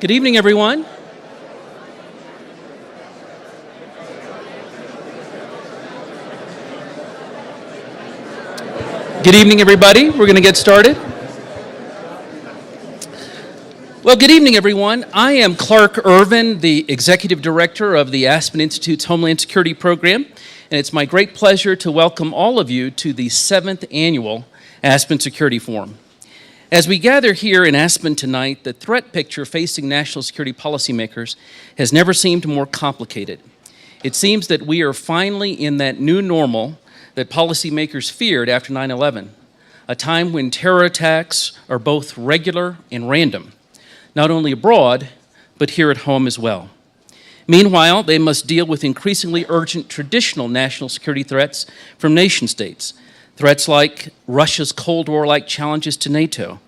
Good evening, everyone. Good evening, everybody. We're going to get started. Well, good evening, everyone. I am Clark Irvin, the Executive Director of the Aspen Institute's Homeland Security Program, and it's my great pleasure to welcome all of you to the 7th Annual Aspen Security Forum. As we gather here in Aspen tonight, the threat picture facing national security policymakers has never seemed more complicated. It seems that we are finally in that new normal that policymakers feared after 9/11, a time when terror attacks are both regular and random, not only abroad, but here at home as well. Meanwhile, they must deal with increasingly urgent traditional national security threats from nation states. Threats like Russia's Cold War-like challenges to NATO,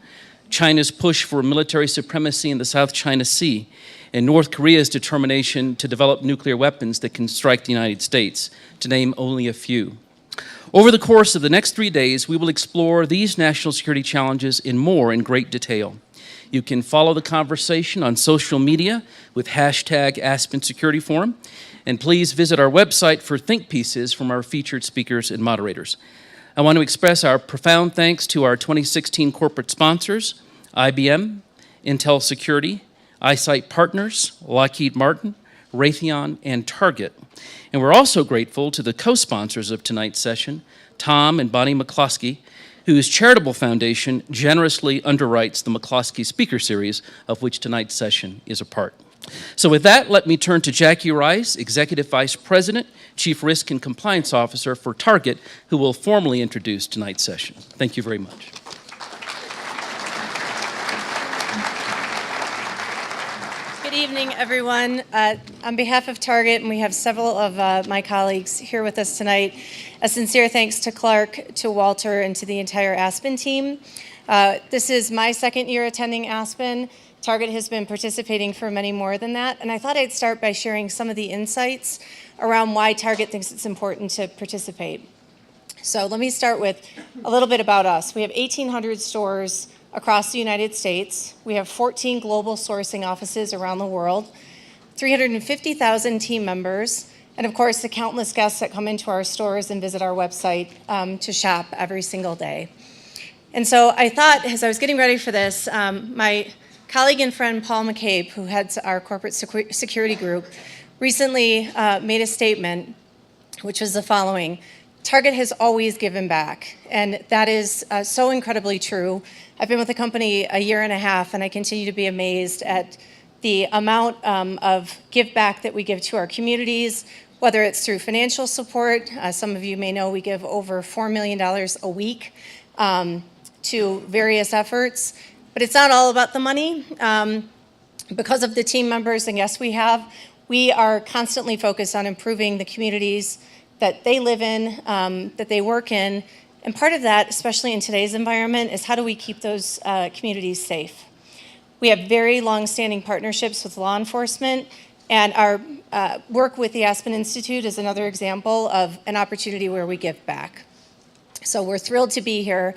China's push for military supremacy in the South China Sea, and North Korea's determination to develop nuclear weapons that can strike the United States, to name only a few. Over the course of the next 3 days, we will explore these national security challenges in great detail. You can follow the conversation on social media with hashtag Aspen Security Forum, and please visit our website for think pieces from our featured speakers and moderators. I want to express our profound thanks to our 2016 corporate sponsors, IBM, Intel Security, iSight Partners, Lockheed Martin, Raytheon, and Target. And we're also grateful to the co-sponsors of tonight's session, Thom and Bonnie McCloskey, whose charitable foundation generously underwrites the McCloskey Speaker Series, of which tonight's session is a part. So with that, let me turn to Jackie Rice, Executive Vice President, Chief Risk and Compliance Officer for Target, who will formally introduce tonight's session. Thank you very much. Good evening, everyone. On behalf of Target, and we have several of my colleagues here with us tonight, a sincere thanks to Clark, to Walter, and to the entire Aspen team. This is my second year attending Aspen. Target has been participating for many more than that, and I thought I'd start by sharing some of the insights around why Target thinks it's important to participate. So let me start with a little bit about us. We have 1,800 stores across the United States. We have 14 global sourcing offices around the world, 350,000 team members, and of course the countless guests that come into our stores and visit our website to shop every single day. And so I thought, as I was getting ready for this, my colleague and friend Paul McCabe, who heads our corporate security group, recently made a statement which was the following: Target has always given back, and that is so incredibly true. I've been with the company a year and a half, and I continue to be amazed at the amount of give back that we give to our communities, whether it's through financial support. Some of you may know we give over $4 million a week to various efforts. But it's not all about the money. Because of the team members and guests we have, we are constantly focused on improving the communities that they live in, that they work in. And part of that, especially in today's environment, is how do we keep those communities safe? We have very long-standing partnerships with law enforcement, and our work with the Aspen Institute is another example of an opportunity where we give back. So we're thrilled to be here,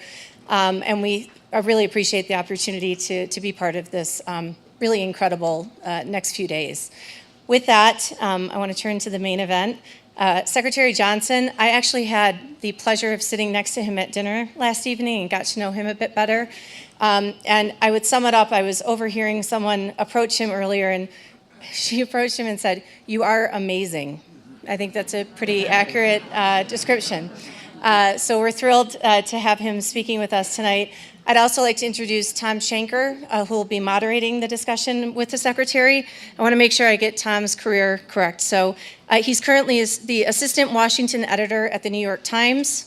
and I really appreciate the opportunity to be part of this really incredible next few days. With that, I want to turn to the main event. Secretary Johnson, I actually had the pleasure of sitting next to him at dinner last evening and got to know him a bit better. And I would sum it up, I was overhearing someone approach him earlier, and she approached him and said, "You are amazing." I think that's a pretty accurate description. So we're thrilled to have him speaking with us tonight. I'd also like to introduce Thom Shanker, who will be moderating the discussion with the Secretary. I want to make sure I get Tom's career correct. So he's currently the Assistant Washington Editor at the New York Times.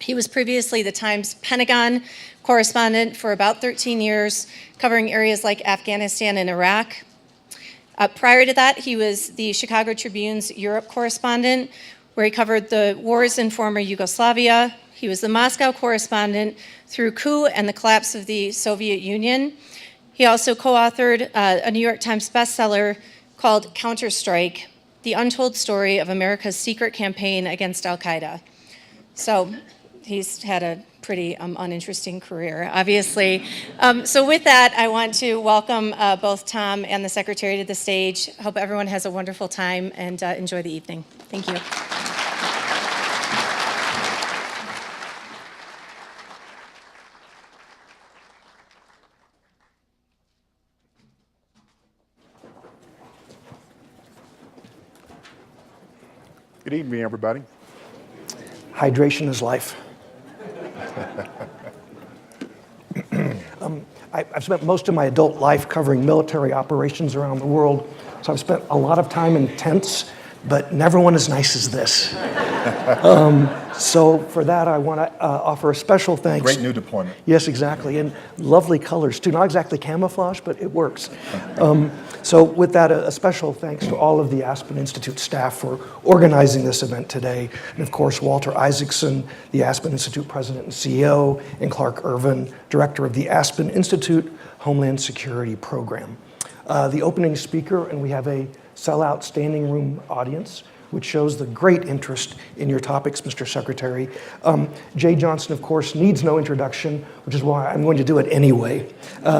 He was previously the Times Pentagon correspondent for about 13 years, covering areas like Afghanistan and Iraq. Prior to that, he was the Chicago Tribune's Europe correspondent, where he covered the wars in former Yugoslavia. He was the Moscow correspondent through coup and the collapse of the Soviet Union. He also co-authored a New York Times bestseller called Counterstrike, The Untold Story of America's Secret Campaign Against Al-Qaeda. So he's had a pretty uninteresting career, obviously. So with that, I want to welcome both Thom and the Secretary to the stage. Hope everyone has a wonderful time and enjoy the evening. Thank you. Good evening, everybody. Hydration is life. I've spent most of my adult life covering military operations around the world, so I've spent a lot of time in tents, but never one as nice as this. So for that, I want to offer a special thanks. Great new deployment. Yes, exactly, and lovely colors too. Not exactly camouflage, but it works. So with that, a special thanks to all of the Aspen Institute staff for organizing this event today, and of course, Walter Isaacson, the Aspen Institute President and CEO, and Clark Irvin, Director of the Aspen Institute Homeland Security Program. The opening speaker, and we have a sellout standing room audience, which shows the great interest in your topics, Mr. Secretary. Jay Johnson, of course, needs no introduction, which is why I'm going to do it anyway,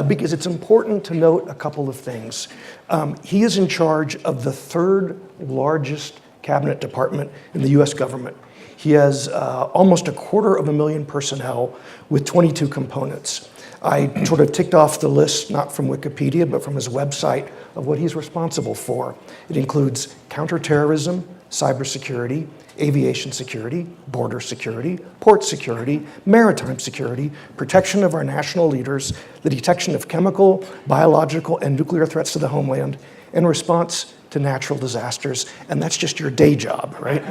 because it's important to note a couple of things. He is in charge of the third largest cabinet department in the US government. He has almost 250,000 personnel with 22 components. I sort of ticked off the list, not from Wikipedia, but from his website, of what he's responsible for. It includes counterterrorism, cybersecurity, aviation security, border security, port security, maritime security, protection of our national leaders, the detection of chemical, biological, and nuclear threats to the homeland, and response to natural disasters. And that's just your day job, right?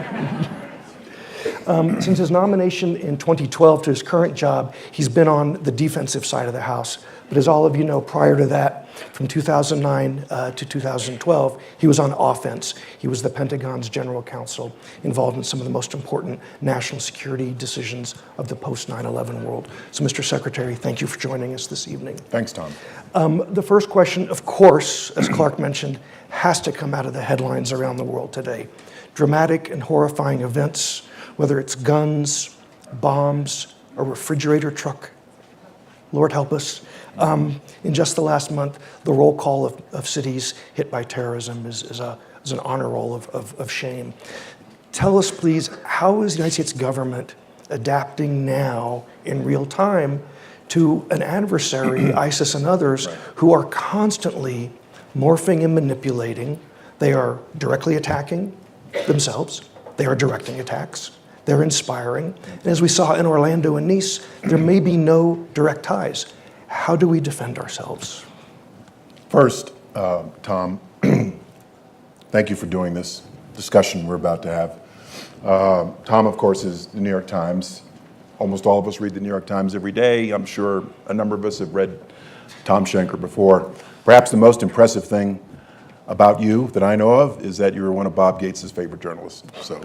Since his nomination in 2012 to his current job, he's been on the defensive side of the House. But as all of you know, prior to that, from 2009 to 2012, he was on offense. He was the Pentagon's general counsel, involved in some of the most important national security decisions of the post-9/11 world. So, Mr. Secretary, thank you for joining us this evening. Thanks, Thom. The first question, of course, as Clark mentioned, has to come out of the headlines around the world today. Dramatic and horrifying events, whether it's guns, bombs, a refrigerator truck. Lord help us. In just the last month, the roll call of cities hit by terrorism is an honor roll of shame. Tell us, please, how is the United States government adapting now in real time to an adversary, ISIS and others, who are constantly morphing and manipulating? They are directly attacking themselves. They are directing attacks. They're inspiring. And as we saw in Orlando and Nice, there may be no direct ties. How do we defend ourselves? First, Thom, thank you for doing this discussion we're about to have. Thom, of course, is the New York Times. Almost all of us read the New York Times every day. I'm sure a number of us have read Thom Shanker before. Perhaps the most impressive thing about you that I know of is that you were one of Bob Gates' favorite journalists. So.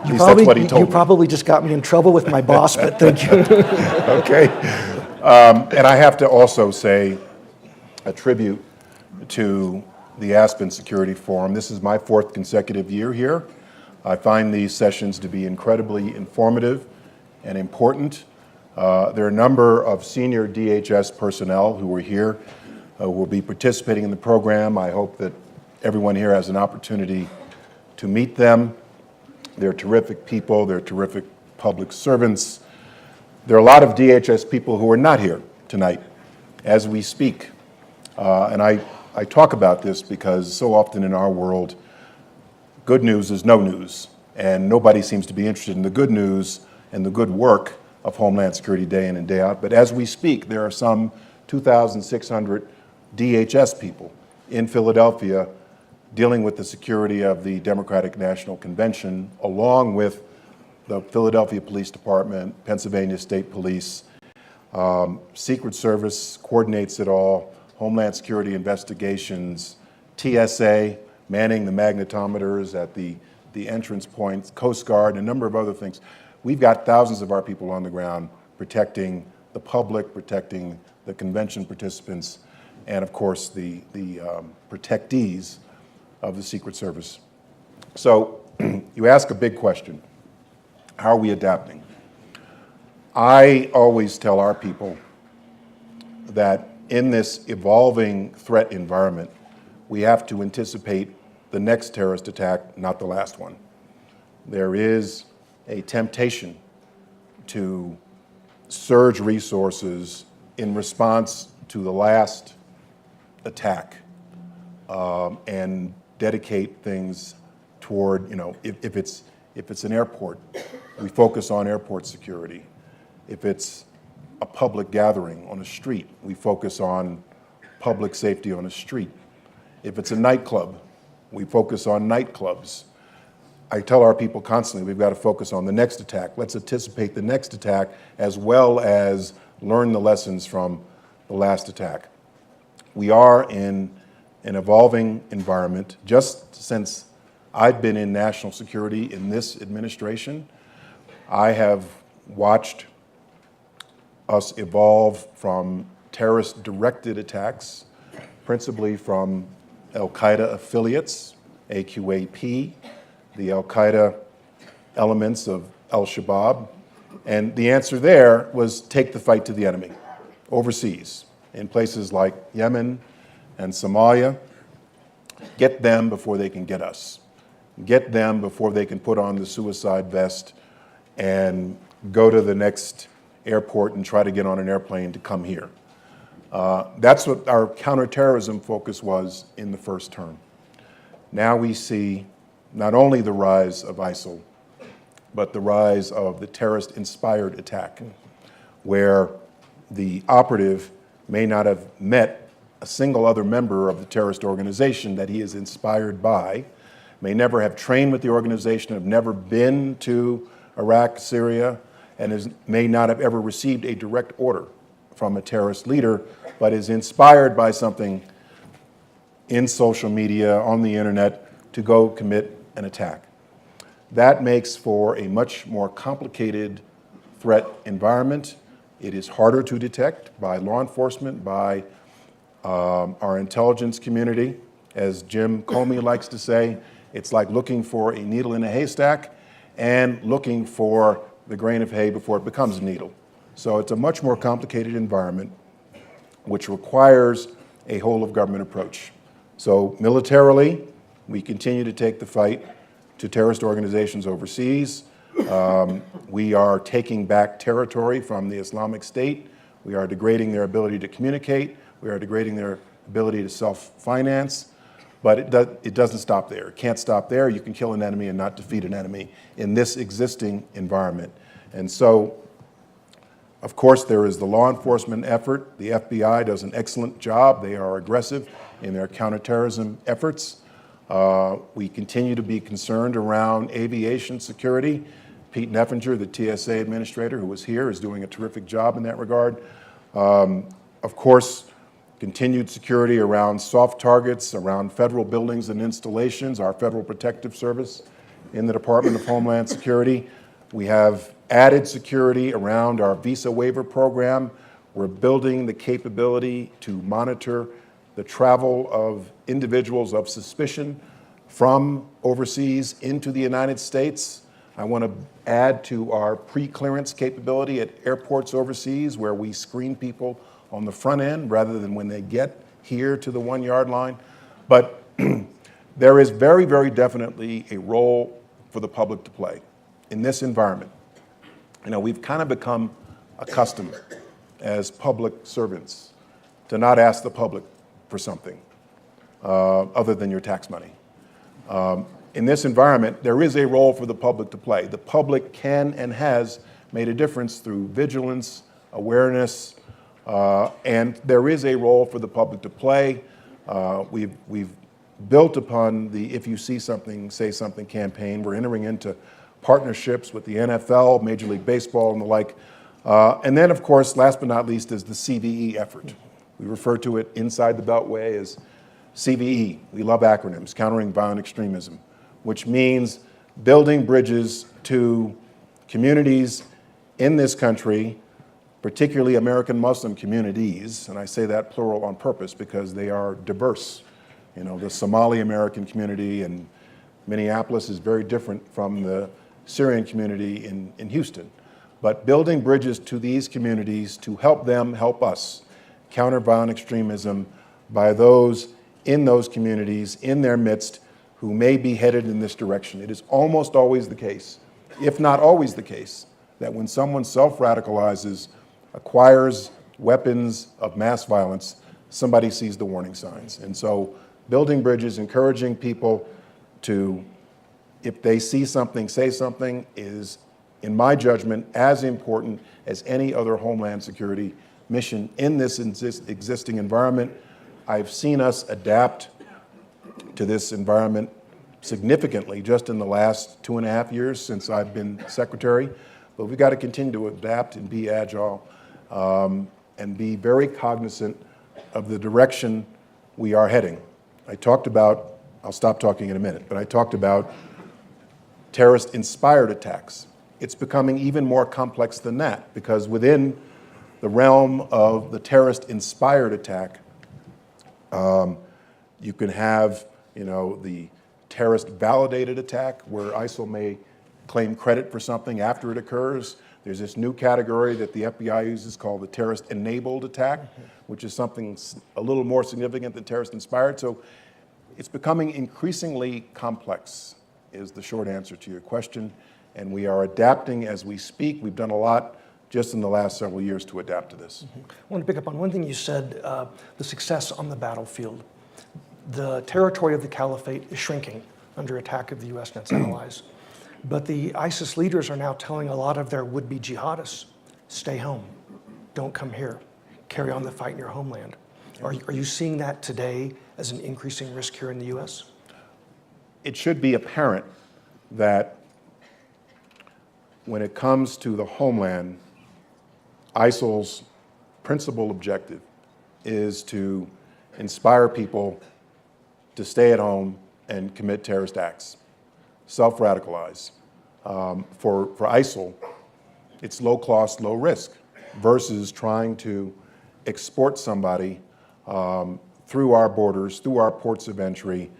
That's what he told me. You probably just got me in trouble with my boss, but thank you. Okay. And I have to also say a tribute to the Aspen Security Forum. This is my 4th consecutive year here. I find these sessions to be incredibly informative and important. There are a number of senior DHS personnel who are here, who will be participating in the program. I hope that everyone here has an opportunity to meet them. They're terrific people. They're terrific public servants. There are a lot of DHS people who are not here tonight as we speak. And I talk about this because so often in our world, good news is no news. And nobody seems to be interested in the good news and the good work of Homeland Security day in and day out. But as we speak, there are some 2,600 DHS people in Philadelphia dealing with the security of the Democratic National Convention, along with the Philadelphia Police Department, Pennsylvania State Police. Secret Service coordinates it all, Homeland Security investigations, TSA, manning the magnetometers at the entrance points, Coast Guard, and a number of other things. We've got thousands of our people on the ground protecting the public, protecting the convention participants, and of course the protectees of the Secret Service. So you ask a big question. How are we adapting? I always tell our people that in this evolving threat environment, we have to anticipate the next terrorist attack, not the last one. There is a temptation to surge resources in response to the last attack and dedicate things toward, if it's an airport, we focus on airport security. If it's a public gathering on a street, we focus on public safety on a street. If it's a nightclub, we focus on nightclubs. I tell our people constantly, we've got to focus on the next attack. Let's anticipate the next attack as well as learn the lessons from the last attack. We are in an evolving environment. Just since I've been in national security in this administration, I have watched us evolve from terrorist-directed attacks, principally from al-Qaeda affiliates, AQAP, the al-Qaeda elements of al-Shabaab. And the answer there was take the fight to the enemy, overseas, in places like Yemen and Somalia. Get them before they can get us. Get them before they can put on the suicide vest and go to the next airport and try to get on an airplane to come here. That's what our counterterrorism focus was in the first term. Now we see not only the rise of ISIL, but the rise of the terrorist-inspired attack, where the operative may not have met a single other member of the terrorist organization that he is inspired by, may never have trained with the organization, have never been to Iraq, Syria, and may not have ever received a direct order from a terrorist leader, but is inspired by something in social media, on the internet, to go commit an attack. That makes for a much more complicated threat environment. It is harder to detect by law enforcement, by our intelligence community. As Jim Comey likes to say, it's like looking for a needle in a haystack and looking for the grain of hay before it becomes a needle. So it's a much more complicated environment, which requires a whole-of-government approach. So militarily, we continue to take the fight to terrorist organizations overseas. We are taking back territory from the Islamic State. We are degrading their ability to communicate. We are degrading their ability to self-finance. But it doesn't stop there. It can't stop there. You can kill an enemy and not defeat an enemy in this existing environment. And so, of course, there is the law enforcement effort. The FBI does an excellent job. They are aggressive in their counterterrorism efforts. We continue to be concerned around aviation security. Pete Neffinger, the TSA administrator who was here, is doing a terrific job in that regard. Of course, continued security around soft targets, around federal buildings and installations, our Federal Protective Service in the Department of Homeland Security. We have added security around our visa waiver program. We're building the capability to monitor the travel of individuals of suspicion from overseas into the United States. I want to add to our pre-clearance capability at airports overseas, where we screen people on the front end rather than when they get here to the 1-yard line. But there is very, very definitely a role for the public to play in this environment. We've kind of become accustomed as public servants to not ask the public for something other than your tax money. In this environment, there is a role for the public to play. The public can and has made a difference through vigilance, awareness, and there is a role for the public to play. We've built upon the If You See Something, Say Something campaign. We're entering into partnerships with the NFL, Major League Baseball, and the like. And then, of course, last but not least, is the CVE effort. We refer to it inside the Beltway as CVE. We love acronyms, Countering Violent Extremism, which means building bridges to communities in this country, particularly American Muslim communities, and I say that plural on purpose because they are diverse. The Somali American community in Minneapolis is very different from the Syrian community in Houston. but building bridges to these communities to help them help us counter violent extremism by those in those communities, in their midst, who may be headed in this direction. It is almost always the case, if not always the case, that when someone self-radicalizes, acquires weapons of mass violence, somebody sees the warning signs. And so building bridges, encouraging people to, if they see something, say something, is, in my judgment, as important as any other Homeland Security mission in this existing environment. I've seen us adapt to this environment significantly just in the last 2.5 years since I've been secretary, but we've got to continue to adapt and be agile and be very cognizant of the direction we are heading. I talked about, I'll stop talking in a minute, but I talked about terrorist-inspired attacks. It's becoming even more complex than that, because within the realm of the terrorist-inspired attack, you can have, the terrorist-validated attack, where ISIL may claim credit for something after it occurs. There's this new category that the FBI uses called the terrorist-enabled attack, which is something a little more significant than terrorist-inspired. So it's becoming increasingly complex, is the short answer to your question. And we are adapting as we speak. We've done a lot just in the last several years to adapt to this. I want to pick up on one thing you said, the success on the battlefield. The territory of the caliphate is shrinking under attack of the U.S. and its allies. But the ISIS leaders are now telling a lot of their would-be jihadists, stay home, don't come here, carry on the fight in your homeland. Are you seeing that today as an increasing risk here in the U.S.? It should be apparent that when it comes to the homeland, ISIL's principal objective is to inspire people to stay at home and commit terrorist acts, self-radicalize. For ISIL, it's low cost, low risk, versus trying to export somebody through our borders, through our ports of entry,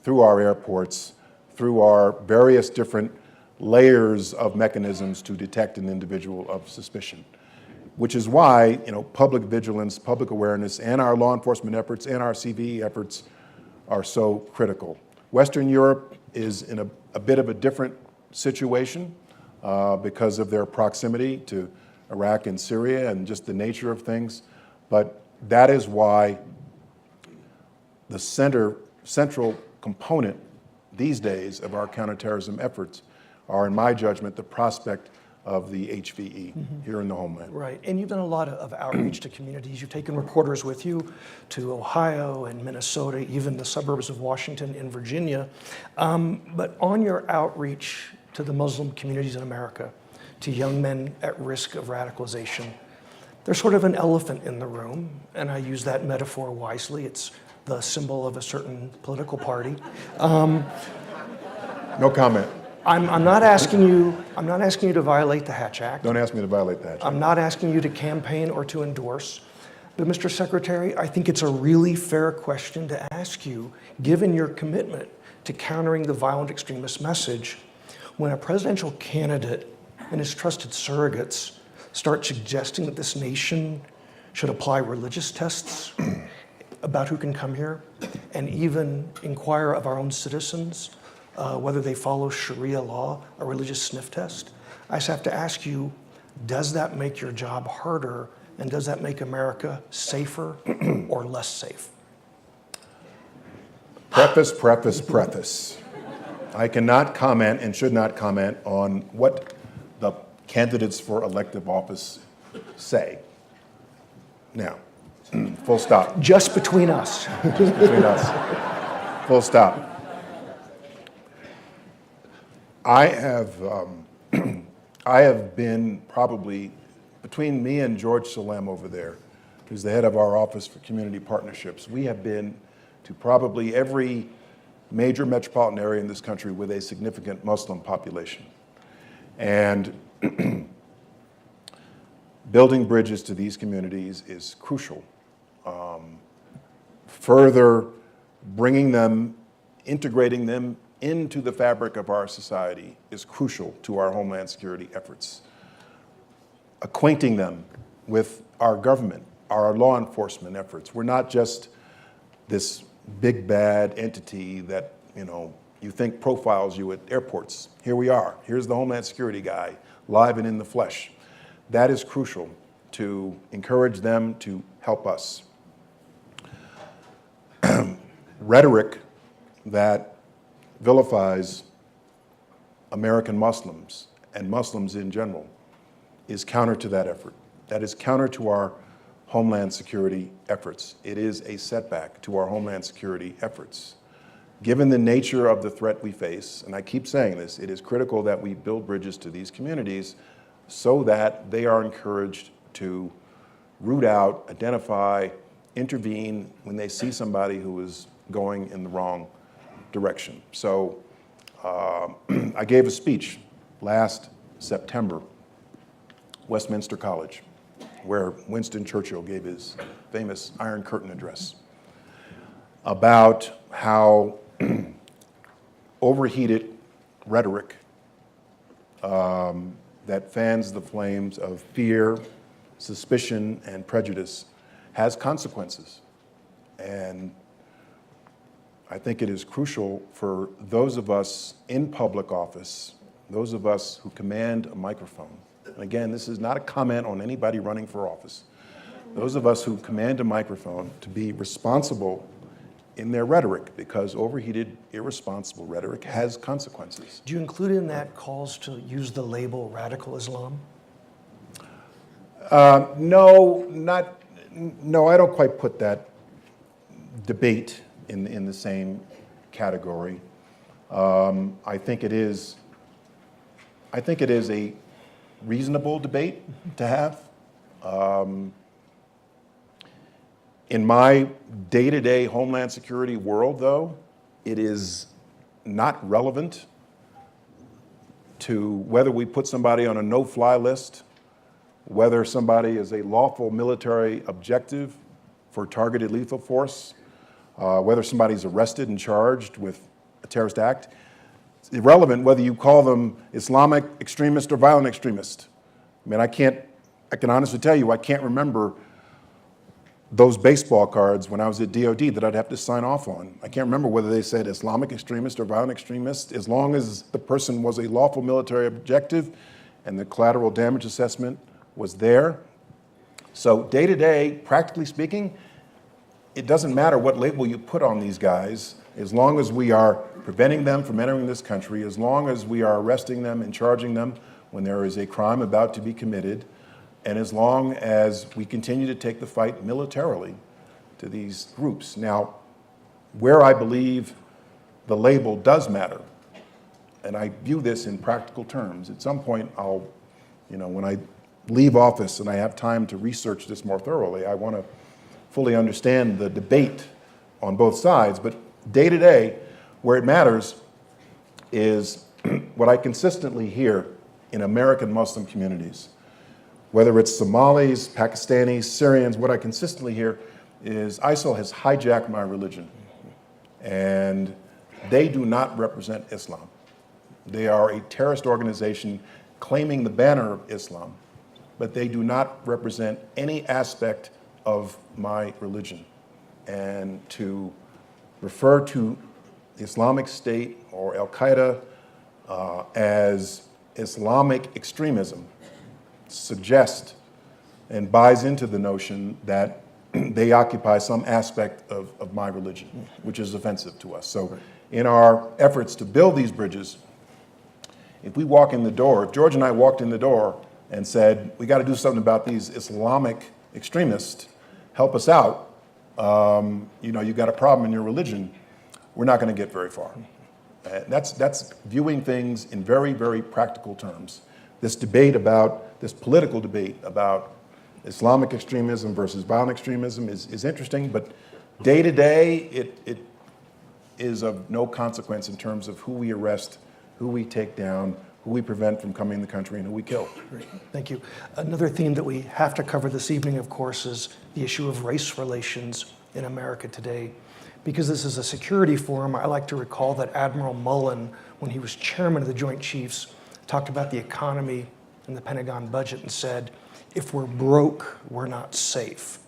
through our airports, through our various different layers of mechanisms to detect an individual of suspicion. Which is why, public vigilance, public awareness, and our law enforcement efforts and our CVE efforts are so critical. Western Europe is in a bit of a different situation because of their proximity to Iraq and Syria and just the nature of things. But that is why the central component these days of our counterterrorism efforts are, in my judgment, the prospect of the HVE here in the homeland. Right, and you've done a lot of outreach to communities. You've taken reporters with you to Ohio and Minnesota, even the suburbs of Washington and Virginia. But on your outreach to the Muslim communities in America, to young men at risk of radicalization, there's sort of an elephant in the room, and I use that metaphor wisely. It's the symbol of a certain political party. No comment. I'm not asking you to violate the Hatch Act. Don't ask me to violate the Hatch Act. I'm not asking you to campaign or to endorse. But Mr. Secretary, I think it's a really fair question to ask you, given your commitment to countering the violent extremist message, when a presidential candidate and his trusted surrogates start suggesting that this nation should apply religious tests about who can come here, and even inquire of our own citizens whether they follow Sharia law, a religious sniff test. I just have to ask you, does that make your job harder, and does that make America safer or less safe? Preface. I cannot comment and should not comment on what the candidates for elective office say. Now, full stop. Just between us. Just between us. Full stop. I have been probably, between me and George Salem over there, who's the head of our Office for Community Partnerships, we have been to probably every major metropolitan area in this country with a significant Muslim population. And building bridges to these communities is crucial. Further bringing them, integrating them into the fabric of our society is crucial to our Homeland Security efforts. acquainting them with our government, our law enforcement efforts. We're not just this big bad entity that, you think profiles you at airports. Here we are. Here's the Homeland Security guy, live and in the flesh. That is crucial to encourage them to help us. Rhetoric that vilifies American Muslims and Muslims in general is counter to that effort. That is counter to our Homeland Security efforts. It is a setback to our Homeland Security efforts. Given the nature of the threat we face, and I keep saying this, it is critical that we build bridges to these communities so that they are encouraged to root out, identify, intervene when they see somebody who is going in the wrong direction. So I gave a speech last September, Westminster College, where Winston Churchill gave his famous Iron Curtain address about how overheated rhetoric that fans the flames of fear, suspicion, and prejudice has consequences. And I think it is crucial for those of us in public office, those of us who command a microphone, and again, this is not a comment on anybody running for office, those of us who command a microphone to be responsible in their rhetoric, because overheated, irresponsible rhetoric has consequences. Do you include in that calls to use the label radical Islam? No, I don't quite put that debate in the same category. I think it is a reasonable debate to have. In my day-to-day Homeland Security world, though, it is not relevant to whether we put somebody on a no-fly list, whether somebody is a lawful military objective for targeted lethal force, whether somebody's arrested and charged with a terrorist act. It's irrelevant whether you call them Islamic extremist or violent extremist. I mean, I can honestly tell you, I can't remember those baseball cards when I was at DOD that I'd have to sign off on. I can't remember whether they said Islamic extremist or violent extremist, as long as the person was a lawful military objective and the collateral damage assessment was there. So day to day, practically speaking, it doesn't matter what label you put on these guys, as long as we are preventing them from entering this country, as long as we are arresting them and charging them when there is a crime about to be committed, and as long as we continue to take the fight militarily to these groups. Now, where I believe the label does matter, and I view this in practical terms, at some point when I leave office and I have time to research this more thoroughly, I want to fully understand the debate on both sides. But day to day, where it matters is what I consistently hear in American Muslim communities. Whether it's Somalis, Pakistanis, Syrians, what I consistently hear is ISIL has hijacked my religion, and they do not represent Islam. They are a terrorist organization claiming the banner of Islam, but they do not represent any aspect of my religion. And to refer to the Islamic State or Al-Qaeda as Islamic extremism suggests and buys into the notion that they occupy some aspect of my religion, which is offensive to us. So in our efforts to build these bridges, if we walk in the door, if George and I walked in the door and said, we got to do something about these Islamic extremists, help us out, you've got a problem in your religion, we're not going to get very far. That's viewing things in very, very practical terms. This political debate about Islamic extremism versus violent extremism is interesting, but day to day, it is of no consequence in terms of who we arrest, who we take down, who we prevent from coming in the country, and who we kill. Great. Thank you. Another theme that we have to cover this evening, of course, is the issue of race relations in America today. Because this is a security forum, I like to recall that Admiral Mullen, when he was chairman of the Joint Chiefs, talked about the economy and the Pentagon budget and said, if we're broke, we're not safe.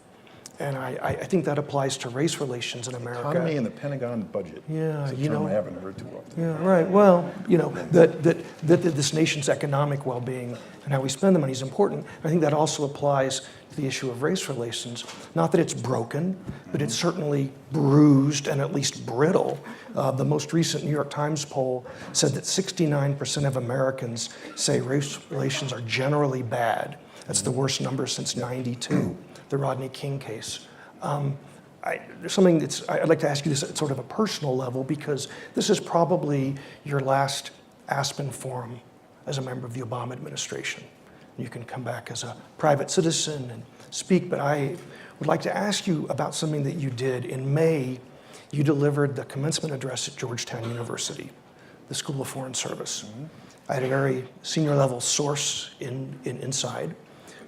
And I think that applies to race relations in America. Economy and the Pentagon budget. Yeah, It's a you term know. I haven't heard too often. Yeah, right. Well, you know, that this nation's economic well-being and how we spend the money is important. I think that also applies to the issue of race relations. Not that it's broken, but it's certainly bruised and at least brittle. The most recent New York Times poll said that 69% of Americans say race relations are generally bad. That's the worst number since '92, the Rodney King case. There's something I'd like to ask you this at sort of a personal level, because this is probably your last Aspen forum as a member of the Obama administration. You can come back as a private citizen and speak, but I would like to ask you about something that you did. In May, you delivered the commencement address at Georgetown University, the School of Foreign Service. I had a very senior level source inside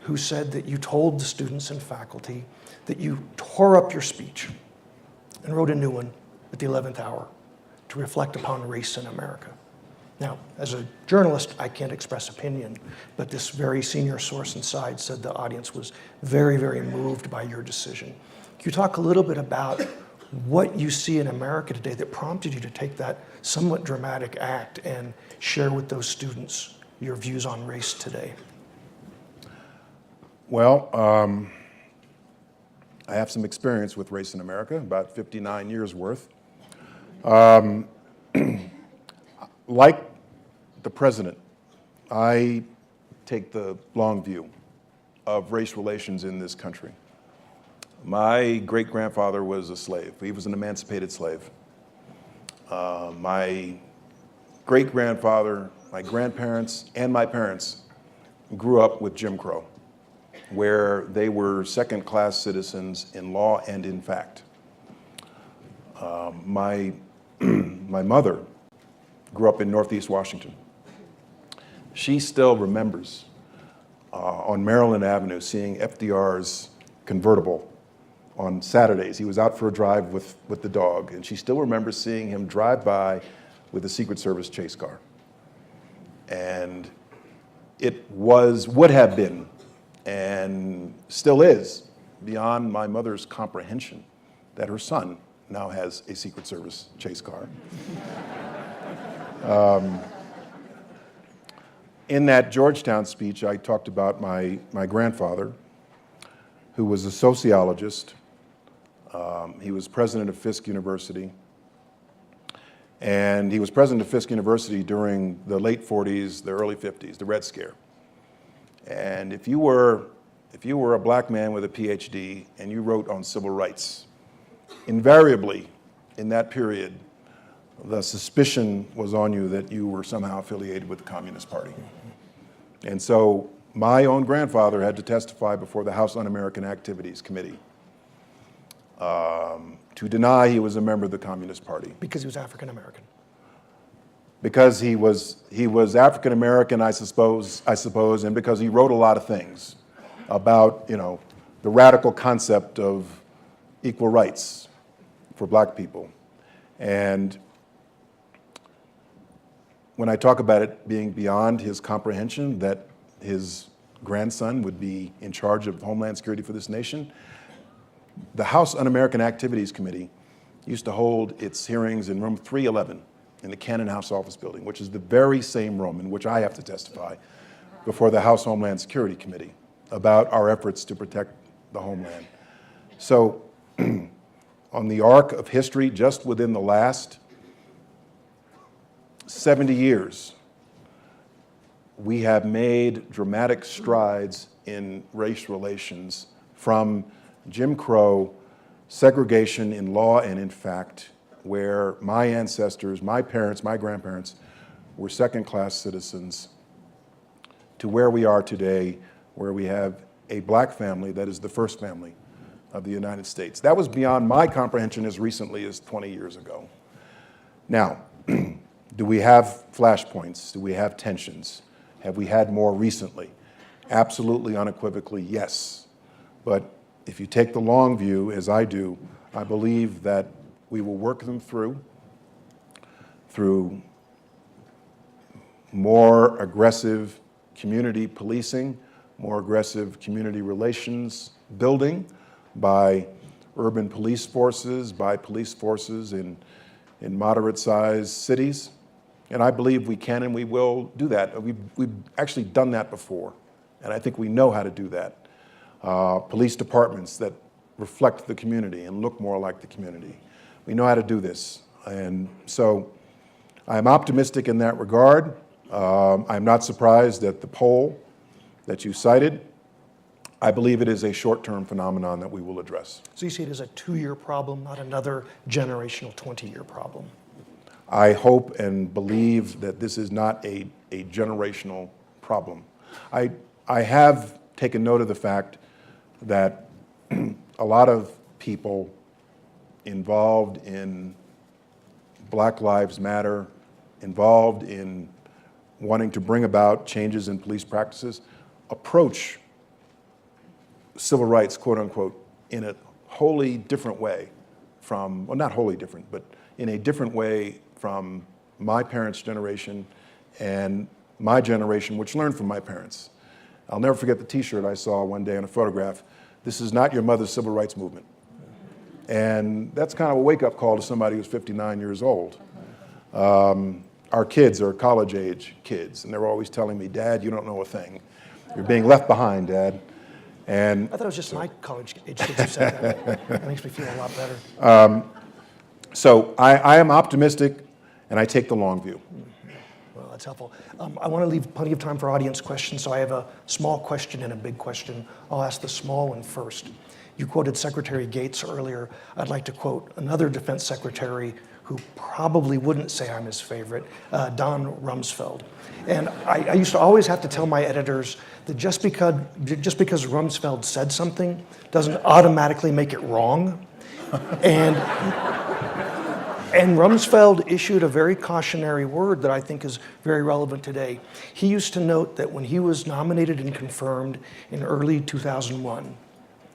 who said that you told the students and faculty that you tore up your speech and wrote a new one at the 11th hour to reflect upon race in America. Now, as a journalist, I can't express opinion, but this very senior source inside said the audience was very, very moved by your decision. Can you talk a little bit about what you see in America today that prompted you to take that somewhat dramatic act and share with those students your views on race today? Well, I have some experience with race in America, about 59 years worth. Like the president, I take the long view of race relations in this country. My great-grandfather was a slave. He was an emancipated slave. My great-grandfather, my grandparents, and my parents grew up with Jim Crow, where they were second-class citizens in law and in fact. My mother grew up in Northeast Washington. She still remembers on Maryland Avenue seeing FDR's convertible on Saturdays. He was out for a drive with the dog, and she still remembers seeing him drive by with a Secret Service chase car. And it would have been, and still is, beyond my mother's comprehension that her son now has a Secret Service chase car. In that Georgetown speech, I talked about my grandfather, who was a sociologist. He was president of Fisk University. And he was president of Fisk University during the late 40s, the early 50s, the Red Scare. And if you were a black man with a PhD and you wrote on civil rights, invariably in that period, the suspicion was on you that you were somehow affiliated with the Communist Party. And so my own grandfather had to testify before the House Un-American Activities Committee to deny he was a member of the Communist Party. Because he was African American. Because he was African American, I suppose, and because he wrote a lot of things about, the radical concept of equal rights for black people. And when I talk about it being beyond his comprehension that his grandson would be in charge of Homeland Security for this nation, the House Un-American Activities Committee used to hold its hearings in room 311 in the Cannon House office building, which is the very same room in which I have to testify before the House Homeland Security Committee about our efforts to protect the homeland. So on the arc of history, just within the last 70 years, we have made dramatic strides in race relations from Jim Crow, segregation in law and in fact, where my ancestors, my parents, my grandparents were second-class citizens, to where we are today, where we have a black family that is the first family of the United States. That was beyond my comprehension as recently as 20 years ago. Now, do we have flashpoints? Do we have tensions? Have we had more recently? Absolutely, unequivocally, yes. But if you take the long view, as I do, I believe that we will work them through more aggressive community policing, more aggressive community relations building by urban police forces, by police forces in moderate-sized cities. And I believe we can and we will do that. We've actually done that before, and I think we know how to do that. Police departments that reflect the community and look more like the community. We know how to do this. And so I'm optimistic in that regard. I'm not surprised at the poll that you cited. I believe it is a short-term phenomenon that we will address. So you see it as a 2-year problem, not another generational 20-year problem? I hope and believe that this is not a generational problem. I have taken note of the fact that a lot of people involved in Black Lives Matter, involved in wanting to bring about changes in police practices, approach civil rights, quote unquote, in a wholly different way from, well, not wholly different, but in a different way from my parents' generation and my generation, which learned from my parents. I'll never forget the t-shirt I saw one day in a photograph. This is not your mother's civil rights movement. And that's kind of a wake-up call to somebody who's 59 years old. Our kids are college-age kids, and they're always telling me, Dad, you don't know a thing. You're being left behind, Dad. And I thought it was just my college-age kids who said that. That makes me feel a lot better. So I am optimistic, and I take the long view. Well, that's helpful. I want to leave plenty of time for audience questions, so I have a small question and a big question. I'll ask the small one first. You quoted Secretary Gates earlier. I'd like to quote another defense secretary who probably wouldn't say I'm his favorite, Don Rumsfeld. And I used to always have to tell my editors that just because Rumsfeld said something doesn't automatically make it wrong. And Rumsfeld issued a very cautionary word that I think is very relevant today. He used to note that when he was nominated and confirmed in early 2001,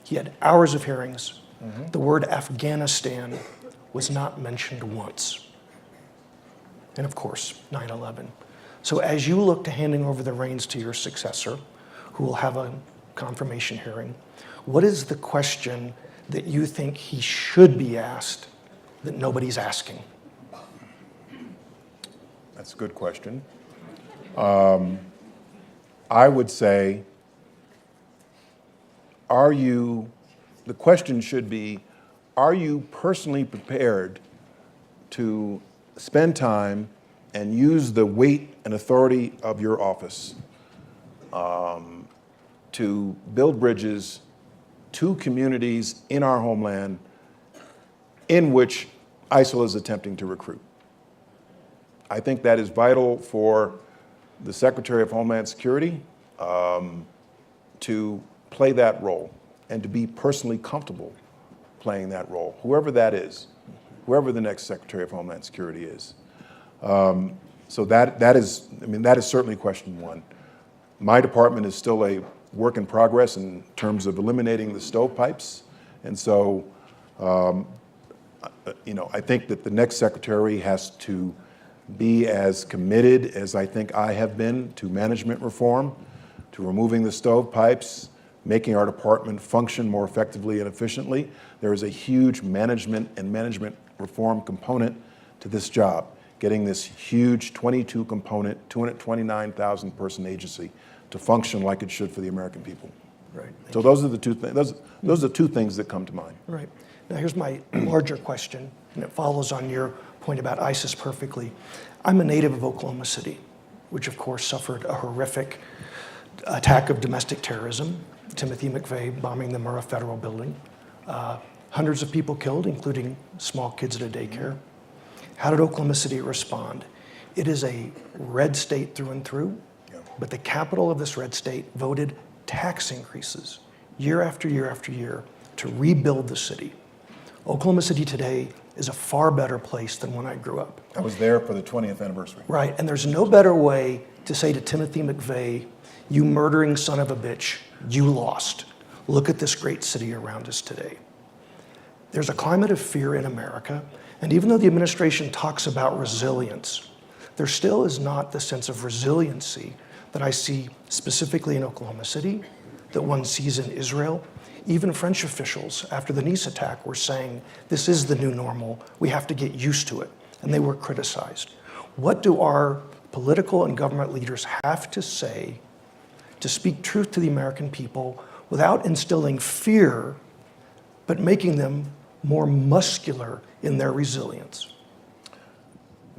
he had hours of hearings. The word Afghanistan was not mentioned once. And of course, 9/11. So as you look to handing over the reins to your successor, who will have a confirmation hearing, what is the question that you think he should be asked that nobody's asking? That's a good question. I would say, the question should be, are you personally prepared to spend time and use the weight and authority of your office to build bridges to communities in our homeland in which ISIL is attempting to recruit? I think that is vital for the Secretary of Homeland Security to play that role and to be personally comfortable playing that role, whoever that is, whoever the next Secretary of Homeland Security is. So that is certainly question one. My department is still a work in progress in terms of eliminating the stovepipes, and so I think that the next secretary has to be as committed as I think I have been to management reform, to removing the stovepipes, making our department function more effectively and efficiently. There is a huge management and management reform component to this job, getting this huge 22-component, 229,000 person agency to function like it should for the American people. Right. So those are the two things. Those are two things that come to mind. Right. Now here's my larger question, and it follows on your point about ISIS perfectly. I'm a native of Oklahoma City, which of course suffered a horrific attack of domestic terrorism, Timothy McVeigh bombing the Murrah Federal Building, hundreds of people killed, including small kids at a daycare. How did Oklahoma City respond? It is a red state through and through, but the capital of this red state voted tax increases year after year after year to rebuild the city. Oklahoma City today is a far better place than when I grew up. I was there for the 20th anniversary. Right, and there's no better way to say to Timothy McVeigh, you murdering son of a bitch, you lost. Look at this great city around us today. There's a climate of fear in America, and even though the administration talks about resilience, there still is not the sense of resiliency that I see specifically in Oklahoma City, that one sees in Israel. Even French officials, after the Nice attack, were saying, this is the new normal, we have to get used to it, and they were criticized. What do our political and government leaders have to say to speak truth to the American people without instilling fear, but making them more muscular in their resilience?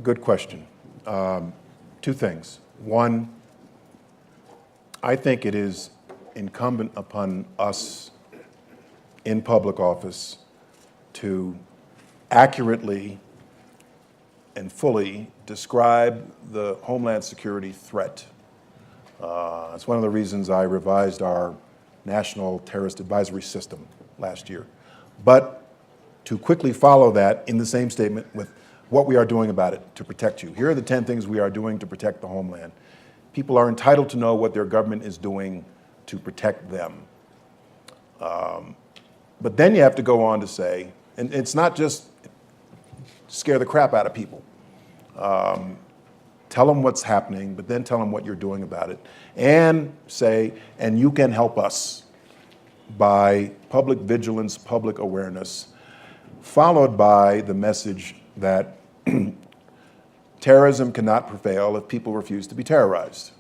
Good question. Two things. One, I think it is incumbent upon us in public office to accurately and fully describe the Homeland Security threat. It's one of the reasons I revised our National Terrorist Advisory System last year. But to quickly follow that in the same statement with what we are doing about it to protect you. Here are the 10 things we are doing to protect the homeland. People are entitled to know what their government is doing to protect them. But then you have to go on to say, and it's not just scare the crap out of people. Tell them what's happening, but then tell them what you're doing about it. And say, and you can help us by public vigilance, public awareness, followed by the message that terrorism cannot prevail if people refuse to be terrorized.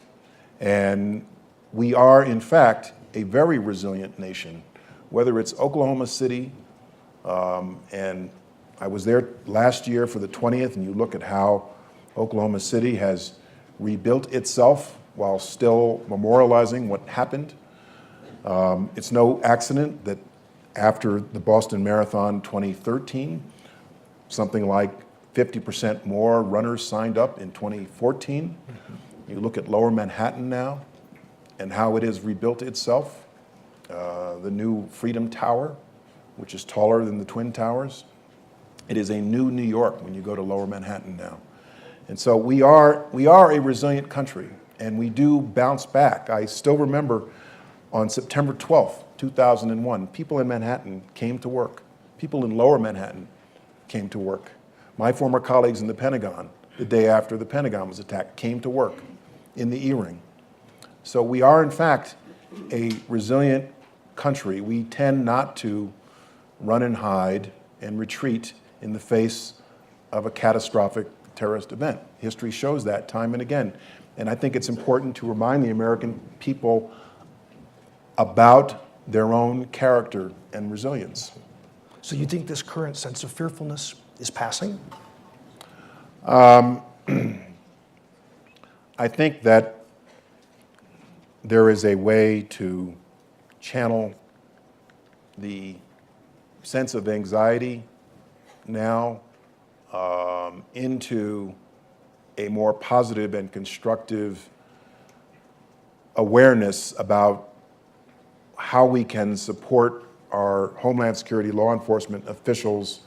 And we are, in fact, a very resilient nation, whether it's Oklahoma City, and I was there last year for the 20th, and you look at how Oklahoma City has rebuilt itself while still memorializing what happened. It's no accident that after the Boston Marathon 2013, something like 50% more runners signed up in 2014. You look at Lower Manhattan now and how it has rebuilt itself. The new Freedom Tower, which is taller than the Twin Towers. It is a new New York when you go to Lower Manhattan now. And so we are a resilient country, and we do bounce back. I still remember on September 12th, 2001, people in Manhattan came to work. People in Lower Manhattan came to work. My former colleagues in the Pentagon, the day after the Pentagon was attacked, came to work in the E-ring. So we are, in fact, a resilient country. We tend not to run and hide and retreat in the face of a catastrophic terrorist event. History shows that time and again. And I think it's important to remind the American people about their own character and resilience. So you think this current sense of fearfulness is passing? I think that there is a way to channel the sense of anxiety now into a more positive and constructive awareness about how we can support our Homeland Security law enforcement officials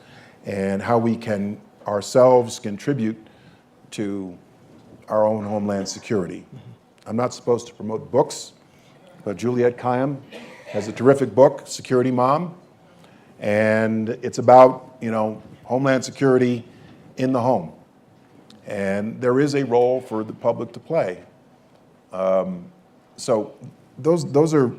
and how we can ourselves contribute to our own Homeland Security. I'm not supposed to promote books, but Juliette Kayyem has a terrific book, Security Mom, and it's about, Homeland Security in the home. And there is a role for the public to play. So those are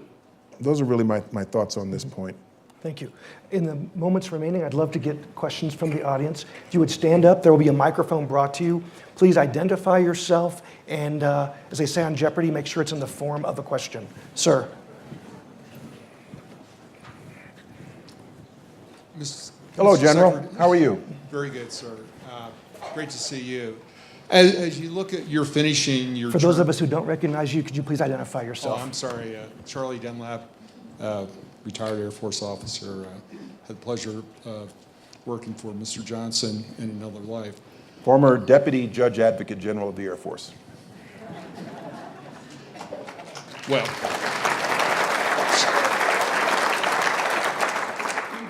really my thoughts on this point. Thank you. In the moments remaining, I'd love to get questions from the audience. If you would stand up, there will be a microphone brought to you. Please identify yourself, and as they say on Jeopardy, make sure it's in the form of a question. Sir. Hello, Mr. General. Secretary. How are you? Very good, sir. Great to see you. As you look at your finishing your For those term- of us who don't recognize you, could you please identify Oh, yourself? I'm sorry. Charlie Dunlap, retired Air Force officer. Had the pleasure of working for Mr. Johnson in another life. Former Deputy Judge Advocate General of the Air Force. Well,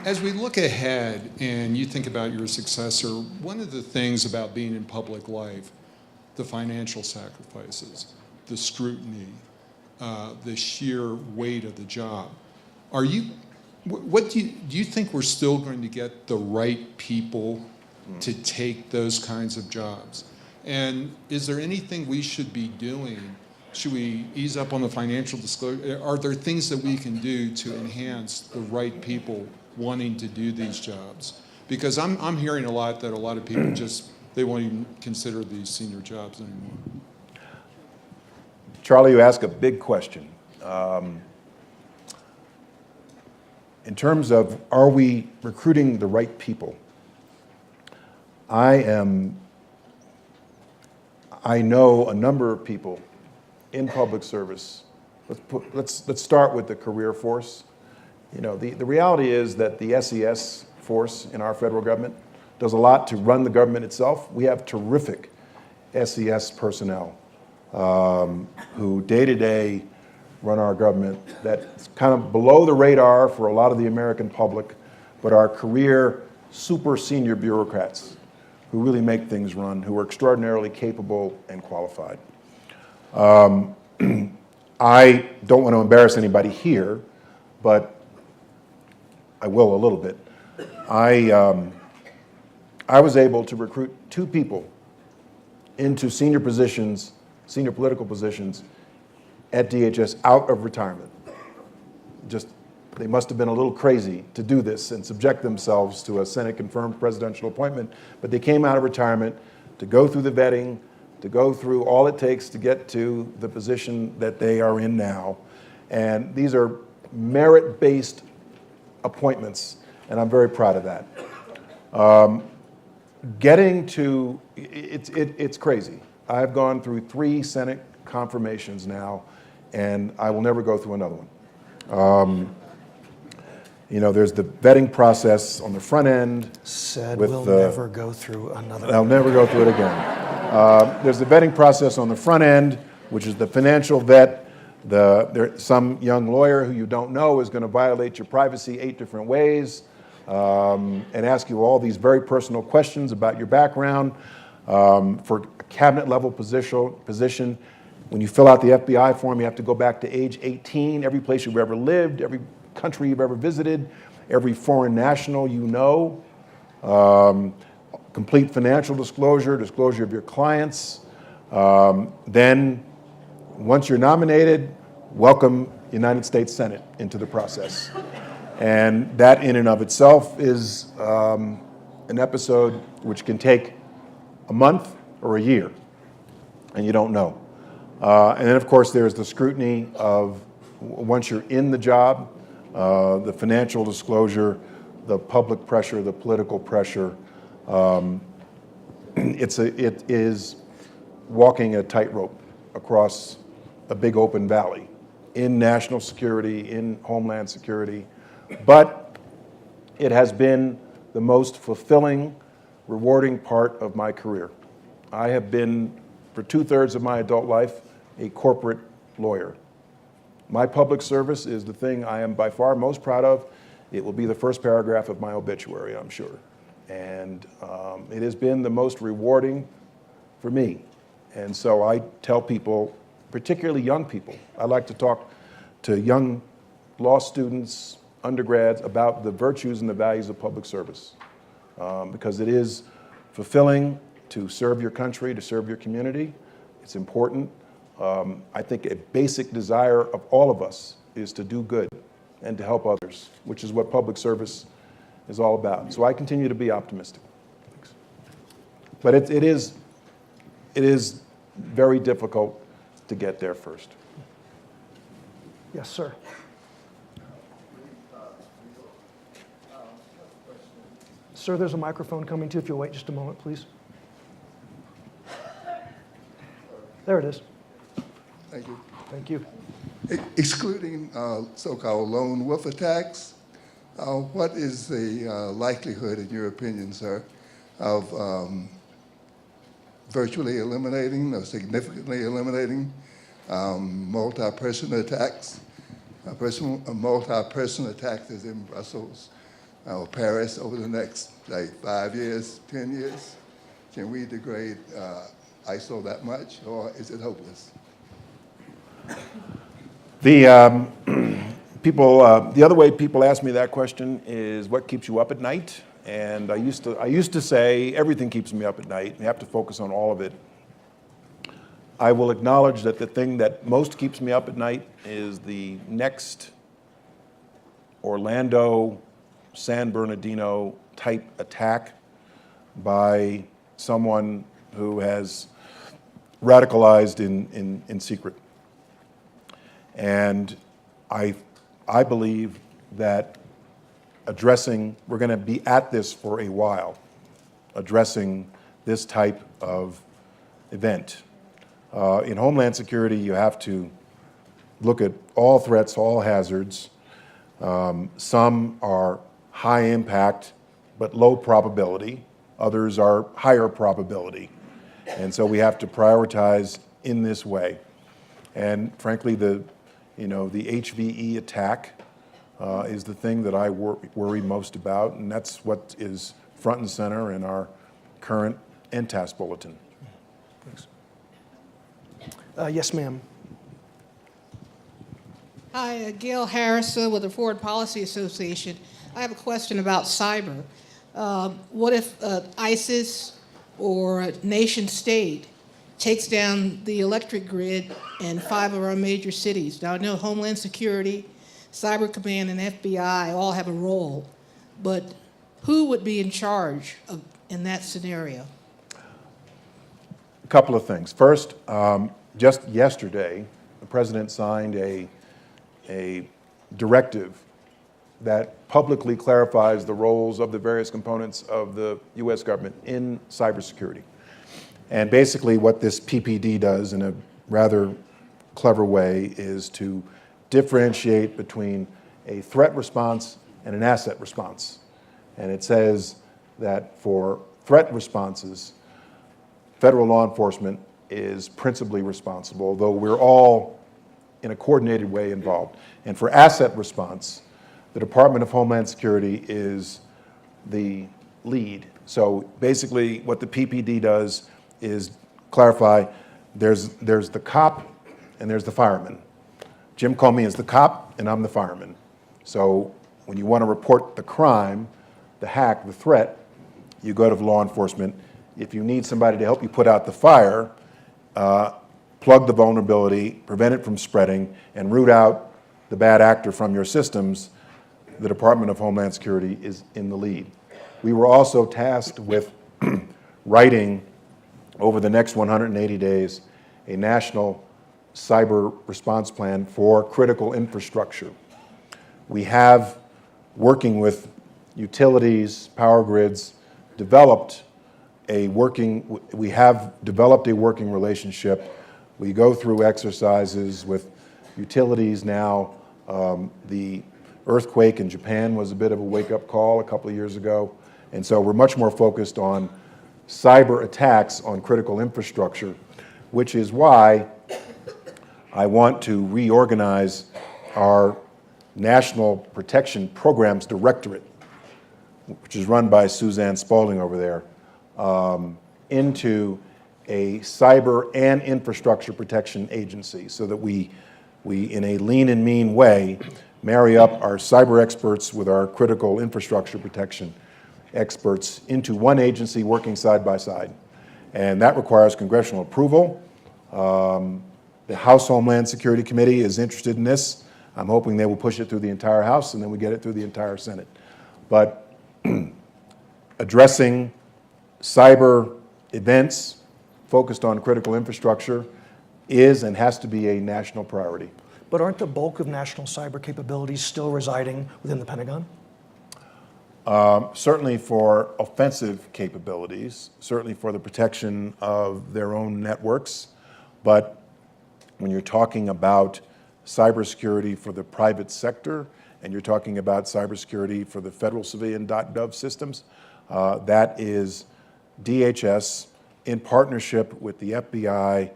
as we look ahead and you think about your successor, one of the things about being in public life, the financial sacrifices, the scrutiny, the sheer weight of the job. What do you think we're still going to get the right people to take those kinds of jobs? And is there anything we should be doing Should we ease up on the financial disclosure? Are there things that we can do to enhance the right people wanting to do these jobs? Because I'm hearing a lot that a lot of people just, they won't even consider these senior jobs anymore. Charlie, you ask a big question. In terms of, are we recruiting the right people? I know a number of people in public service. Let's start with the career force. You know, the reality is that the SES force in our federal government does a lot to run the government itself. We have terrific SES personnel who day to day run our government that's kind of below the radar for a lot of the American public, but are career super senior bureaucrats who really make things run, who are extraordinarily capable and qualified. I don't want to embarrass anybody here, but I will a little bit. I was able to recruit 2 people into senior positions, senior political positions at DHS out of retirement. Just, they must have been a little crazy to do this and subject themselves to a Senate-confirmed presidential appointment, but they came out of retirement to go through the vetting, to go through all it takes to get to the position that they are in now. And these are merit-based appointments, and I'm very proud of that. Getting to, it's crazy. I've gone through 3 Senate confirmations now, and I will never go through another one. You know, there's the vetting process on the front end. Said we'll never go through another. I'll never go through it again. There's the vetting process on the front end, which is the financial vet. There's some young lawyer who you don't know is going to violate your privacy 8 different ways and ask you all these very personal questions about your background. For a cabinet level position, when you fill out the FBI form, you have to go back to age 18, every place you've ever lived, every country you've ever visited, every foreign national you know, complete financial disclosure of your clients. Then, once you're nominated, welcome United States Senate into the process. And that in and of itself is an episode which can take a month or a year, and you don't know. And then, of course, there's the scrutiny of once you're in the job, the financial disclosure, the public pressure, the political pressure. It is walking a tightrope across a big open valley in national security, in Homeland Security. But it has been the most fulfilling, rewarding part of my career. I have been, for 2/3 of my adult life, a corporate lawyer. My public service is the thing I am by far most proud of. It will be the first paragraph of my obituary, I'm sure. And it has been the most rewarding for me. And so I tell people, particularly young people, I like to talk to young law students, undergrads, about the virtues and the values of public service. Because it is fulfilling to serve your country, to serve your community. It's important. I think a basic desire of all of us is to do good and to help others, which is what public service is all about. So I continue to be optimistic. Thanks. But it is very difficult to get there first. Yes, sir. Sir, there's a microphone coming too. If you'll wait just a moment, please. There it is. Thank you. Thank you. Excluding so-called lone wolf attacks, what is the likelihood, in your opinion, sir, of virtually eliminating or significantly eliminating multi-person attacks? Multi-person attacks is in Brussels or Paris over the next, 5 years, 10 years. Can we degrade ISIL that much, or is it hopeless? The other way people ask me that question is, what keeps you up at night? And I used to say everything keeps me up at night. You have to focus on all of it. I will acknowledge that the thing that most keeps me up at night is the next Orlando, San Bernardino type attack by someone who has radicalized in secret. And I believe that we're going to be at this for a while, addressing this type of event. In Homeland Security, you have to look at all threats, all hazards. Some are high impact but low probability. Others are higher probability. And so we have to prioritize in this way. And frankly, the HVE attack is the thing that I worry most about, and that's what is front and center in our current NTAS bulletin. Thanks. Yes, ma'am. Hi, Gail Harris with the Foreign Policy Association. I have a question about cyber. What if ISIS or a nation state takes down the electric grid in 5 of our major cities? Now, I know Homeland Security, Cyber Command, and FBI all have a role, but who would be in charge in that scenario? A couple of things. First, just yesterday, the president signed a directive that publicly clarifies the roles of the various components of the U.S. government in cybersecurity. And basically what this PPD does in a rather clever way is to differentiate between a threat response and an asset response. And it says that for threat responses, federal law enforcement is principally responsible, though we're all in a coordinated way involved. And for asset response, the Department of Homeland Security is the lead. So basically what the PPD does is clarify there's the cop and there's the fireman. Jim Comey is the cop and I'm the fireman. So when you want to report the crime, the hack, the threat, you go to law enforcement. If you need somebody to help you put out the fire, plug the vulnerability, prevent it from spreading, and root out the bad actor from your systems, the Department of Homeland Security is in the lead. We were also tasked with writing, over the next 180 days, a national cyber response plan for critical infrastructure. We have, working with utilities, power grids, we have developed a working relationship. We go through exercises with utilities now. The earthquake in Japan was a bit of a wake-up call a couple of years ago. And so we're much more focused on cyber attacks on critical infrastructure, which is why I want to reorganize our National Protection Programs Directorate, which is run by Suzanne Spalding over there, into a cyber and infrastructure protection agency so that we, in a lean and mean way, marry up our cyber experts with our critical infrastructure protection experts into one agency working side by side. And that requires congressional approval. The House Homeland Security Committee is interested in this. I'm hoping they will push it through the entire House and then we get it through the entire Senate. But addressing cyber events focused on critical infrastructure is and has to be a national priority. But aren't the bulk of national cyber capabilities still residing within the Pentagon? Certainly for offensive capabilities, certainly for the protection of their own networks, but when you're talking about cybersecurity for the private sector and you're talking about cybersecurity for the federal civilian .gov systems, that is DHS in partnership with the FBI,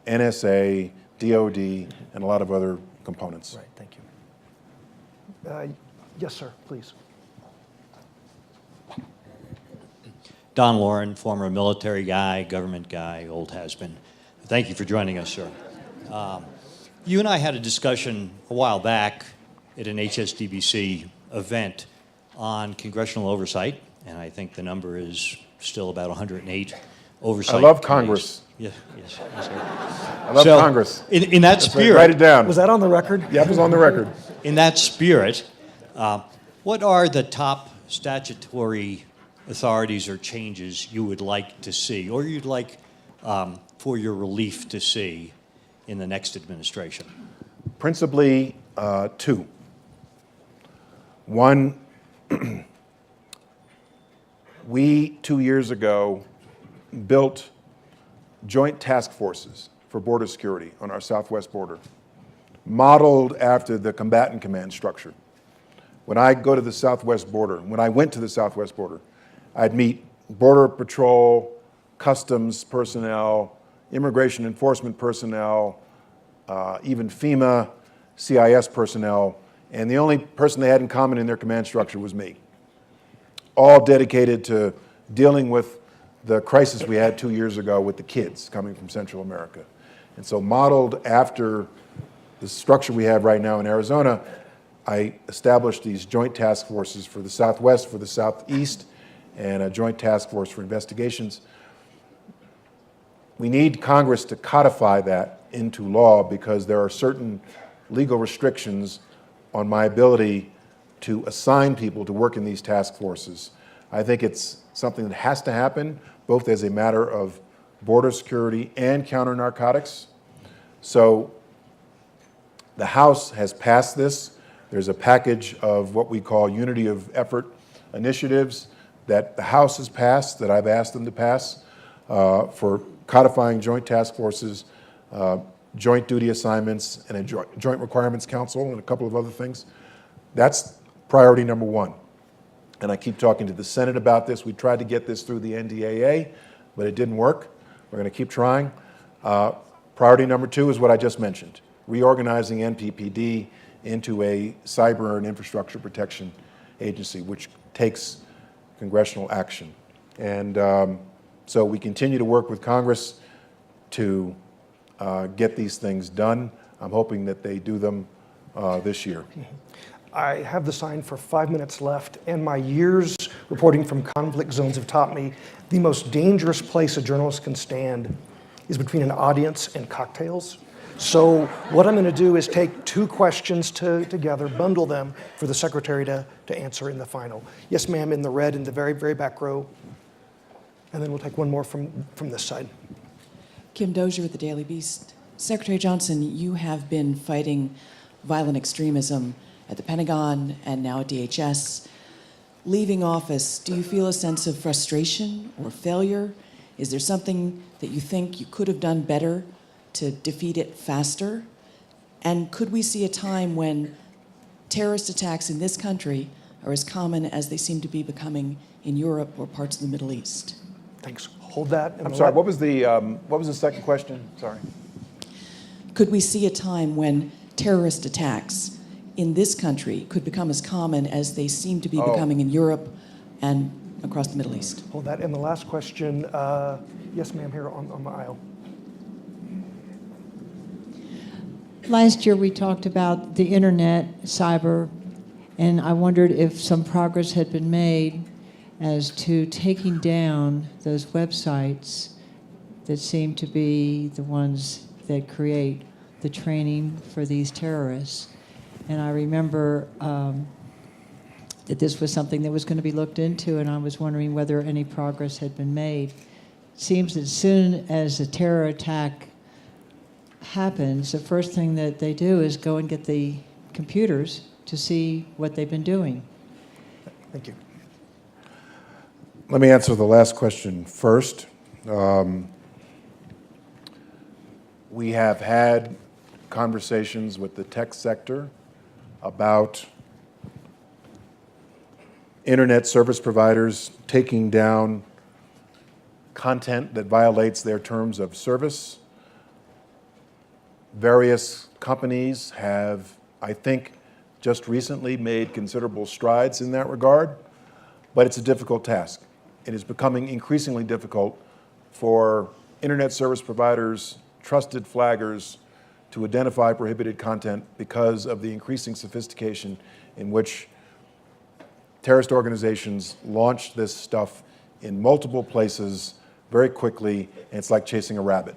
NSA, DOD, and a lot of other components. Right, thank you. Yes, sir, please. Don Lauren, former military guy, government guy, old has-been. Thank you for joining us, sir. You and I had a discussion a while back at an HSDBC event on congressional oversight, and I think the number is still about 108 oversight. I love committees. Congress. Yes, yes, yes, sir. I love So, Congress. In that spirit, Write it down. Was that on the record? Yeah, it was on the record. In that spirit, what are the top statutory authorities or changes you would like to see, or you'd like for your relief to see in the next administration? Principally, two. One, we 2 years ago built joint task forces for border security on our southwest border, modeled after the combatant command structure. When I go to the southwest border, when I went to the southwest border, I'd meet Border Patrol, Customs personnel, Immigration Enforcement personnel, even FEMA, CIS personnel, and the only person they had in common in their command structure was me. All dedicated to dealing with the crisis we had 2 years ago with the kids coming from Central America. And so modeled after the structure we have right now in Arizona, I established these joint task forces for the Southwest, for the Southeast, and a joint task force for investigations. We need Congress to codify that into law because there are certain legal restrictions on my ability to assign people to work in these task forces. I think it's something that has to happen, both as a matter of border security and counter-narcotics. So the House has passed this. There's a package of what we call unity of effort initiatives that the House has passed, that I've asked them to pass, for codifying joint task forces, joint duty assignments, and a joint requirements council, and a couple of other things. That's priority number one. And I keep talking to the Senate about this. We tried to get this through the NDAA, but it didn't work. We're going to keep trying. Priority number two is what I just mentioned, reorganizing NPPD into a cyber and infrastructure protection agency, which takes congressional action. And so we continue to work with Congress to get these things done. I'm hoping that they do them this year. I have the sign for 5 minutes left, and my years reporting from conflict zones have taught me the most dangerous place a journalist can stand is between an audience and cocktails. So what I'm going to do is take two questions together, bundle them for the Secretary to answer in the final. Yes, ma'am, in the red in the very, very back row. And then we'll take one more from this side. Kim Dozier with the Daily Beast. Secretary Johnson, you have been fighting violent extremism at the Pentagon and now at DHS. Leaving office, do you feel a sense of frustration or failure? Is there something that you think you could have done better to defeat it faster? And could we see a time when terrorist attacks in this country are as common as they seem to be becoming in Europe or parts of the Middle East? Thanks. Hold that. I'm sorry, what was the second question? Sorry. Could we see a time when terrorist attacks in this country could become as common as they seem to be becoming in Europe and across the Middle East? Hold that. And the last question, yes, ma'am, here on the aisle. Last year we talked about the internet, cyber, and I wondered if some progress had been made as to taking down those websites that seem to be the ones that create the training for these terrorists. And I remember that this was something that was going to be looked into, and I was wondering whether any progress had been made. It seems that as soon as a terror attack happens, the first thing that they do is go and get the computers to see what they've been doing. Thank you. Let me answer the last question first. We have had conversations with the tech sector about internet service providers taking down content that violates their terms of service. Various companies have, I think, just recently made considerable strides in that regard, but it's a difficult task. It is becoming increasingly difficult for internet service providers, trusted flaggers, to identify prohibited content because of the increasing sophistication in which terrorist organizations launch this stuff in multiple places very quickly, and it's like chasing a rabbit.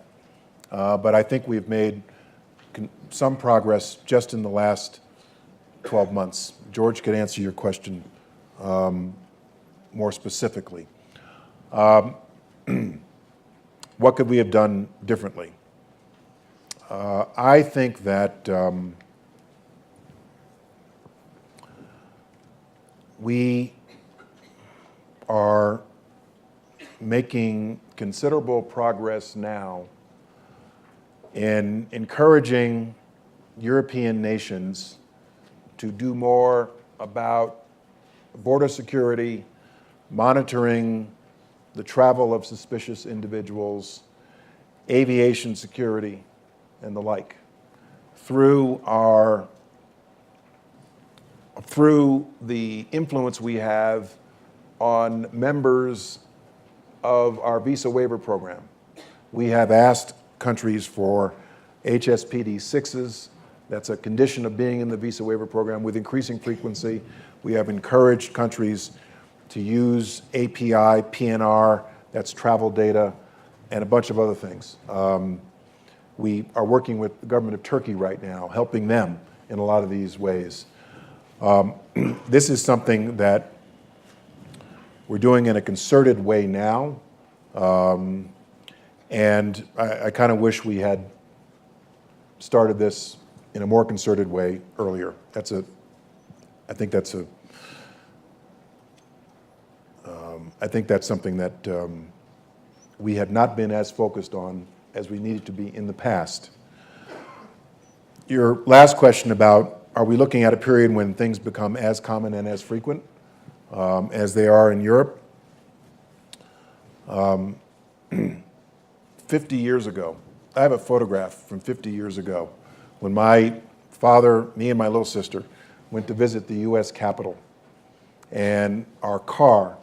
But I think we've made some progress just in the last 12 months. George could answer your question more specifically. What could we have done differently? I think that we are making considerable progress now in encouraging European nations to do more about border security, monitoring the travel of suspicious individuals, aviation security, and the like, through the influence we have on members of our visa waiver program. We have asked countries for HSPD 6s. That's a condition of being in the visa waiver program with increasing frequency. We have encouraged countries to use API, PNR, that's travel data, and a bunch of other things. We are working with the government of Turkey right now, helping them in a lot of these ways. This is something that we're doing in a concerted way now, and I kind of wish we had started this in a more concerted way earlier. I think that's something that we have not been as focused on as we needed to be in the past. Your last question about, are we looking at a period when things become as common and as frequent as they are in Europe? 50 years ago, I have a photograph from 50 years ago when my father, me and my little sister went to visit the US Capitol, and our car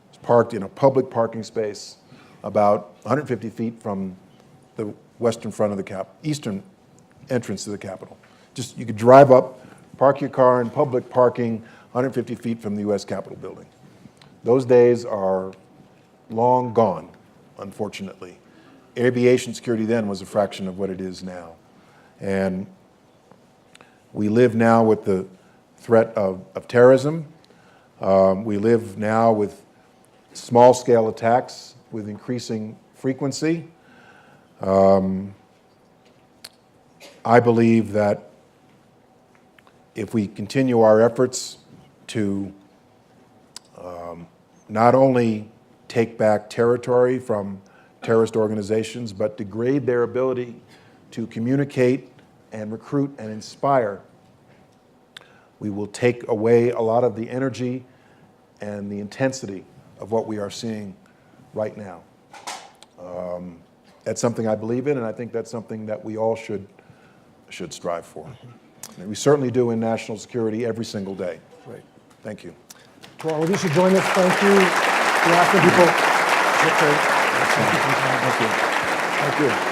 was parked in a public parking space about 150 feet from the western front of the eastern entrance to the Capitol. Just, you could drive up, park your car in public parking 150 feet from the US Capitol building. Those days are long gone, unfortunately. Aviation security then was a fraction of what it is now. And we live now with the threat of terrorism. We live now with small-scale attacks with increasing frequency. I believe that if we continue our efforts to not only take back territory from terrorist organizations, but degrade their ability to communicate and recruit and inspire, we will take away a lot of the energy and the intensity of what we are seeing right now. That's something I believe in, and I think that's something that we all should strive for. And we certainly do in national security every single day. Right. Thank you. To all of you who join us, thank you. The Aspen people. Thank you. Thank you.